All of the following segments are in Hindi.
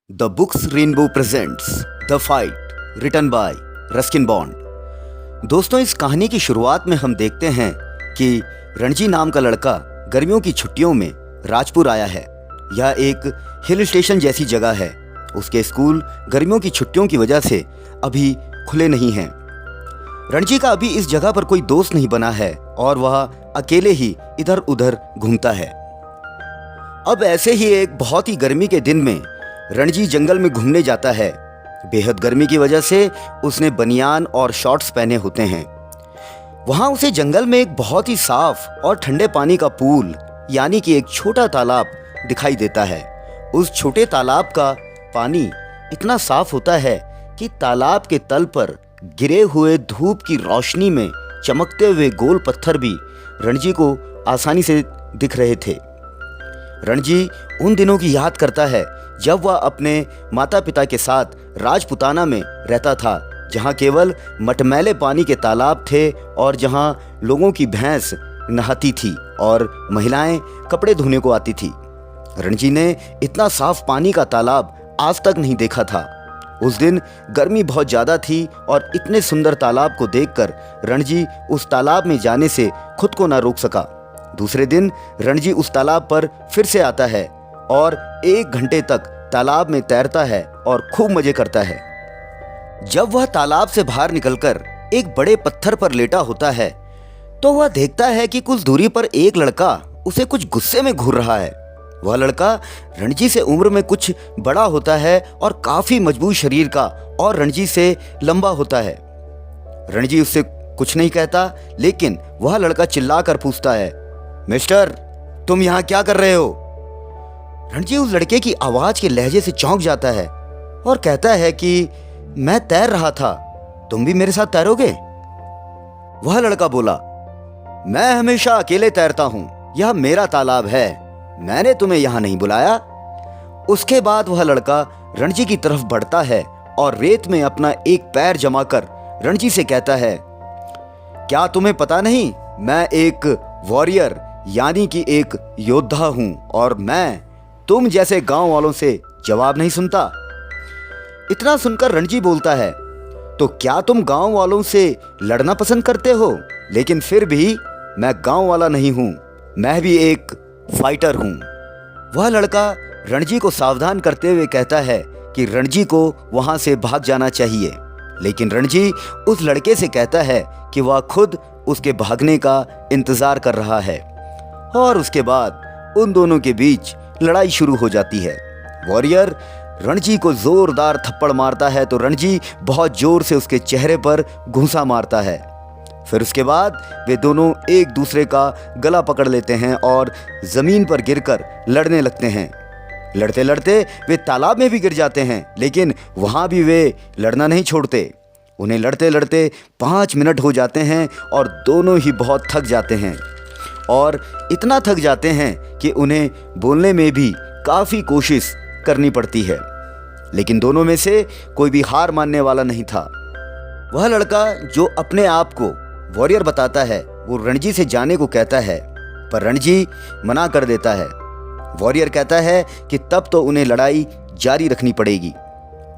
The Books Rainbow presents The Fight, written by Ruskin bond. दोस्तों, इस कहानी की शुरुआत में हम देखते हैं कि रणजी नाम का लड़का गर्मियों की छुट्टियों में राजपुर आया है। यह एक हिल स्टेशन जैसी जगह है। उसके स्कूल गर्मियों की छुट्टियों की वजह से अभी खुले नहीं हैं। रणजी का अभी इस जगह पर कोई दोस्त नहीं बना है और वह अकेले ही इधर उधर घूमता है। अब ऐसे ही एक बहुत ही गर्मी के दिन में रणजी जंगल में घूमने जाता है। बेहद गर्मी की वजह से उसने बनियान और शॉर्ट्स पहने होते हैं। वहां उसे जंगल में एक बहुत ही साफ और ठंडे पानी का पूल यानी कि एक छोटा तालाब दिखाई देता है। उस छोटे तालाब का पानी इतना साफ होता है कि तालाब के तल पर गिरे हुए धूप की रोशनी में चमकते हुए गोल पत्थर भी रणजी को आसानी से दिख रहे थे। रणजी उन दिनों की याद करता है जब वह अपने माता पिता के साथ राजपुताना में रहता था, जहां केवल मटमैले पानी के तालाब थे और जहां लोगों की भैंस नहाती थी और महिलाएं कपड़े धोने को आती थी। रणजी ने इतना साफ पानी का तालाब आज तक नहीं देखा था। उस दिन गर्मी बहुत ज़्यादा थी और इतने सुंदर तालाब को देखकर रणजी उस तालाब में जाने से खुद को ना रोक सका। दूसरे दिन रणजी उस तालाब पर फिर से आता है और 1 घंटे तक तालाब में तैरता है और खूब मजे करता है। जब वह तालाब से बाहर निकलकर एक बड़े पत्थर पर लेटा होता है तो वह देखता है कि कुछ दूरी पर एक लड़का उसे कुछ गुस्से में घूर रहा है। वह लड़का रणजी से उम्र में कुछ बड़ा होता है और काफी मजबूत शरीर का और रणजी से लंबा होता है। रणजी उससे कुछ नहीं कहता, लेकिन वह लड़का चिल्लाकर पूछता है, मिस्टर, तुम यहाँ क्या कर रहे हो? रणजी उस लड़के की आवाज के लहजे से चौंक जाता है और कहता है कि मैं तैर रहा था, तुम भी मेरे साथ तैरोगे? वह लड़का बोला, मैं हमेशा अकेले तैरता हूं, यह मेरा तालाब है, मैंने तुम्हें यहां नहीं बुलाया। उसके बाद वह लड़का रणजी की तरफ बढ़ता है और रेत में अपना एक पैर जमाकर रणजी से कहता है, क्या तुम्हें पता नहीं, मैं एक वॉरियर यानी कि एक योद्धा हूं और मैं तुम जैसे गांव वालों से जवाब नहीं सुनता। इतना सुनकर रणजी बोलता है, तो क्या तुम गांव वालों से लड़ना पसंद करते हो? लेकिन फिर भी मैं गांव वाला नहीं हूं, मैं भी एक फाइटर हूं। वह लड़का रणजी को सावधान करते हुए कहता है कि रणजी को वहां से भाग जाना चाहिए, लेकिन रणजी उस लड़के से कहता है कि वह खुद उसके भागने का इंतजार कर रहा है। और उसके बाद उन दोनों के बीच लड़ाई शुरू हो जाती है। वॉरियर रणजी को जोरदार थप्पड़ मारता है तो रणजी बहुत जोर से उसके चेहरे पर घूंसा मारता है। फिर उसके बाद वे दोनों एक दूसरे का गला पकड़ लेते हैं और जमीन पर गिरकर लड़ने लगते हैं। लड़ते लड़ते वे तालाब में भी गिर जाते हैं, लेकिन वहां भी वे लड़ना नहीं छोड़ते। उन्हें लड़ते लड़ते 5 मिनट हो जाते हैं और दोनों ही बहुत थक जाते हैं और इतना थक जाते हैं कि उन्हें बोलने में भी काफ़ी कोशिश करनी पड़ती है, लेकिन दोनों में से कोई भी हार मानने वाला नहीं था। वह लड़का जो अपने आप को वॉरियर बताता है वो रणजी से जाने को कहता है, पर रणजी मना कर देता है। वॉरियर कहता है कि तब तो उन्हें लड़ाई जारी रखनी पड़ेगी।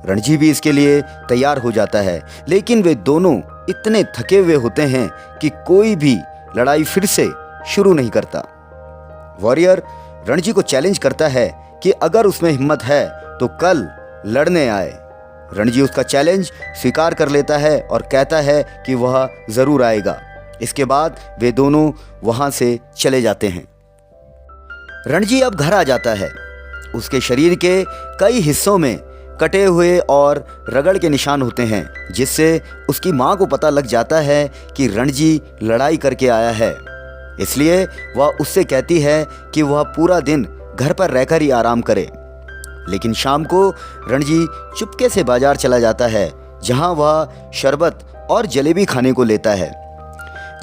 रणजी भी इसके लिए तैयार हो जाता है, लेकिन वे दोनों इतने थके हुए होते हैं कि कोई भी लड़ाई फिर से शुरू नहीं करता। वॉरियर रणजी को चैलेंज करता है कि अगर उसमें हिम्मत है तो कल लड़ने आए। रणजी उसका चैलेंज स्वीकार कर लेता है और कहता है कि वह ज़रूर आएगा। इसके बाद वे दोनों वहां से चले जाते हैं। रणजी अब घर आ जाता है। उसके शरीर के कई हिस्सों में कटे हुए और रगड़ के निशान होते हैं, जिससे उसकी माँ को पता लग जाता है कि रणजी लड़ाई करके आया है। इसलिए वह उससे कहती है कि वह पूरा दिन घर पर रहकर ही आराम करे। लेकिन शाम को रणजी चुपके से बाजार चला जाता है, जहां वह शरबत और जलेबी खाने को लेता है।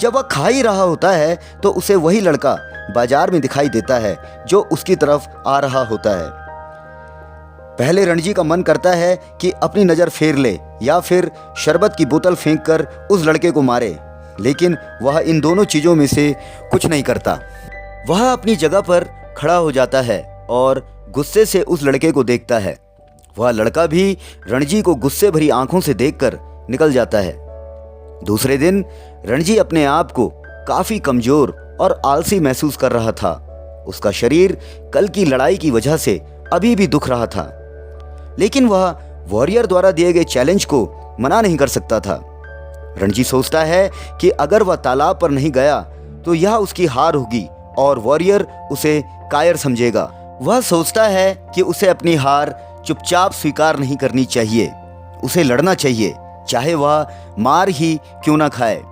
जब वह खा ही रहा होता है तो उसे वही लड़का बाजार में दिखाई देता है जो उसकी तरफ आ रहा होता है। पहले रणजी का मन करता है कि अपनी नज़र फेर ले या फिर शरबत की बोतल फेंककर उस लड़के को मारे, लेकिन वह इन दोनों चीज़ों में से कुछ नहीं करता। वह अपनी जगह पर खड़ा हो जाता है और गुस्से से उस लड़के को देखता है। वह लड़का भी रणजी को गुस्से भरी आंखों से देखकर निकल जाता है। दूसरे दिन रणजी अपने आप को काफी कमजोर और आलसी महसूस कर रहा था। उसका शरीर कल की लड़ाई की वजह से अभी भी दुख रहा था, लेकिन वह वॉरियर द्वारा दिए गए चैलेंज को मना नहीं कर सकता था। रणजी सोचता है कि अगर वह तालाब पर नहीं गया तो यह उसकी हार होगी और वॉरियर उसे कायर समझेगा। वह सोचता है कि उसे अपनी हार चुपचाप स्वीकार नहीं करनी चाहिए, उसे लड़ना चाहिए, चाहे वह मार ही क्यों ना खाए।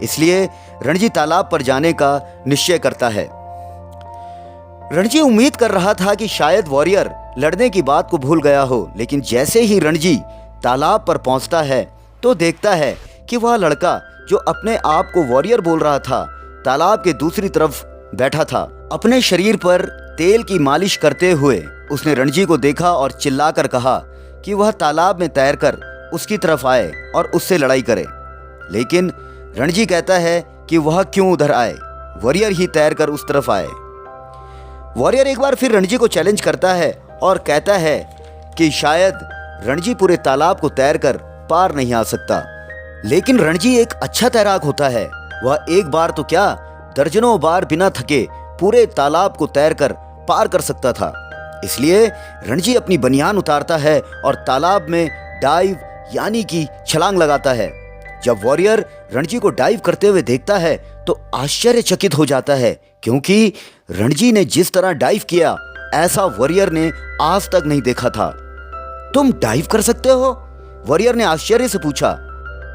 इसलिए रणजी तालाब पर जाने का निश्चय करता है। रणजी उम्मीद कर रहा था कि शायद वॉरियर लड़ने की बात को भूल गया हो, लेकिन जैसे ही रणजी तालाब पर पहुंचता है तो देखता है कि वह लड़का जो अपने आप को वॉरियर बोल रहा था, तालाब के दूसरी तरफ बैठा था। अपने शरीर पर तेल की मालिश करते हुए उसने रणजी को देखा और चिल्लाकर कहा कि वह तालाब में तैरकर उसकी तरफ आए और उससे लड़ाई करे। लेकिन रणजी कहता है कि वह क्यों उधर आए, वॉरियर ही तैरकर उस तरफ आए। वॉरियर एक बार फिर रणजी को चैलेंज करता है और कहता है कि शायद रणजी पूरे तालाब को तैरकर पार नहीं आ सकता। लेकिन रणजी एक अच्छा तैराक होता है, वह एक बार तो क्या दर्जनों बार बिना थके पूरे तालाब को तैरकर पार कर सकता था। इसलिए रणजी अपनी बनियान उतारता है और तालाब में डाइव यानी कि छलांग लगाता है। जब वॉरियर रणजी को डाइव करते हुए देखता है तो आश्चर्यचकित हो जाता है, क्योंकि रणजी ने जिस तरह डाइव किया ऐसा वॉरियर ने आज तक नहीं देखा था। तुम डाइव कर सकते हो? वॉरियर ने आश्चर्य से पूछा।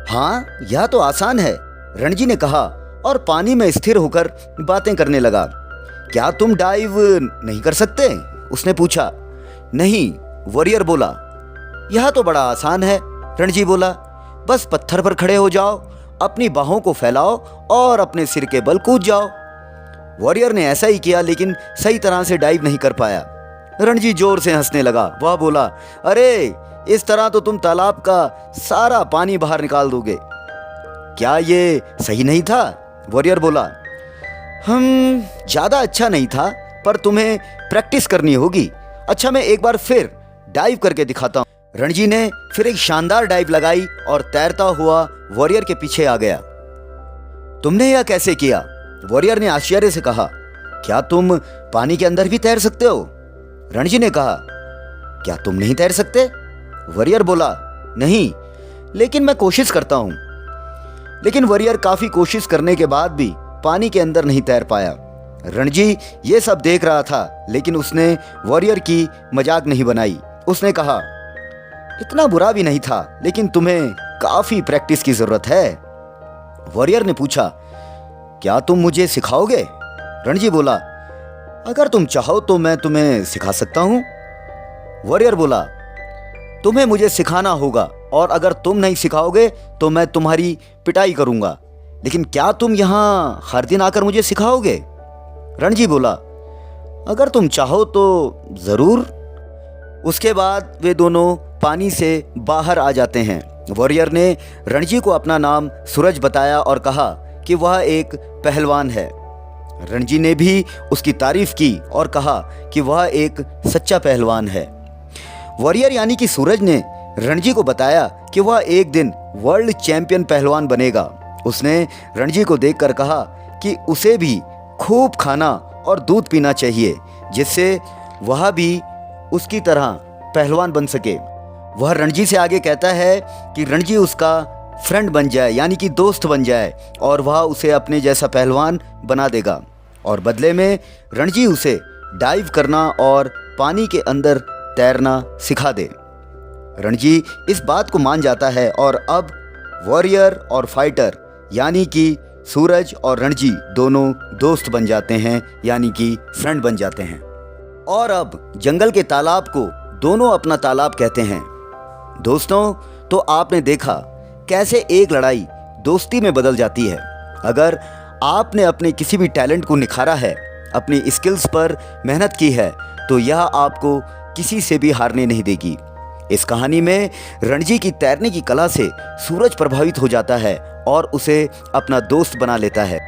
हाँ, यह तो आसान है, रणजी ने कहा और पानी में स्थिर होकर बातें करने लगा। क्या तुम डाइव नहीं कर सकते? उसने पूछा। नहीं, वॉरियर बोला। यह तो बड़ा आसान है, रणजी बोला। बस पत्थर पर खड़े हो जाओ, अपनी बाहों को फैलाओ और अपने सिर के बल कूद जाओ। वॉरियर ने ऐसा ही किया, लेकिन सही तरह से डाइव नहीं कर पाया। रणजी जोर से हंसने लगा। वह बोला, अरे इस तरह तो तुम तालाब का सारा पानी बाहर निकाल दोगे। क्या ये सही नहीं था? वॉरियर बोला। ज्यादा अच्छा नहीं था, पर तुम्हें प्रैक्टिस करनी होगी। अच्छा, मैं एक बार फिर डाइव करके दिखाता हूँ। रणजी ने फिर एक शानदार डाइव लगाई और तैरता हुआ वॉरियर के पीछे आ गया। तुमने यह कैसे किया? वॉरियर ने आश्चर्य से कहा। क्या तुम पानी के अंदर भी तैर सकते हो? रणजी ने कहा। क्या तुम नहीं तैर सकते? वॉरियर बोला। नहीं, लेकिन मैं कोशिश करता हूं। लेकिन वॉरियर काफी कोशिश करने के बाद भी पानी के अंदर नहीं तैर पाया। रणजी ये सब देख रहा था, लेकिन उसने वॉरियर की मजाक नहीं बनाई। उसने कहा, इतना बुरा भी नहीं था, लेकिन तुम्हें काफी प्रैक्टिस की जरूरत है। वॉरियर ने पूछा, क्या तुम मुझे सिखाओगे? रणजी बोला, अगर तुम चाहो तो मैं तुम्हें सिखा सकता हूं। वॉरियर बोला, तुम्हें मुझे सिखाना होगा और अगर तुम नहीं सिखाओगे तो मैं तुम्हारी पिटाई करूंगा। लेकिन क्या तुम यहाँ हर दिन आकर मुझे सिखाओगे? रणजी बोला, अगर तुम चाहो तो जरूर। उसके बाद वे दोनों पानी से बाहर आ जाते हैं। वॉरियर ने रणजी को अपना नाम सूरज बताया और कहा कि वह एक पहलवान है। रणजी ने भी उसकी तारीफ की और कहा कि वह एक सच्चा पहलवान है। वॉरियर यानी कि सूरज ने रणजी को बताया कि वह एक दिन वर्ल्ड चैंपियन पहलवान बनेगा। उसने रणजी को देखकर कहा कि उसे भी खूब खाना और दूध पीना चाहिए, जिससे वह भी उसकी तरह पहलवान बन सके। वह रणजी से आगे कहता है कि रणजी उसका फ्रेंड बन जाए, यानी कि दोस्त बन जाए, और वह उसे अपने जैसा पहलवान बना देगा। और बदले में रणजी उसे डाइव करना और पानी के अंदर तैरना सिखा दे। रणजी इस बात को मान जाता है और अब वॉरियर और फाइटर यानी कि सूरज और रणजी दोनों दोस्त बन जाते हैं, यानी कि फ्रेंड बन जाते हैं। और अब जंगल के तालाब को दोनों अपना तालाब कहते हैं। दोस्तों, तो आपने देखा कैसे एक लड़ाई दोस्ती में बदल जाती है। अगर आपने अपने किसी भी टैलेंट को निखारा है, अपनी स्किल्स पर मेहनत की है, तो यह आपको किसी से भी हारने नहीं देगी। इस कहानी में रणजी की तैरने की कला से सूरज प्रभावित हो जाता है और उसे अपना दोस्त बना लेता है।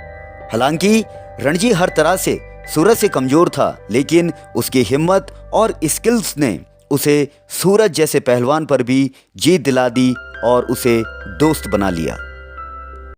हालांकि रणजी हर तरह से सूरज से कमजोर था, लेकिन उसकी हिम्मत और स्किल्स ने उसे सूरज जैसे पहलवान पर भी जीत दिला दी और उसे दोस्त बना लिया।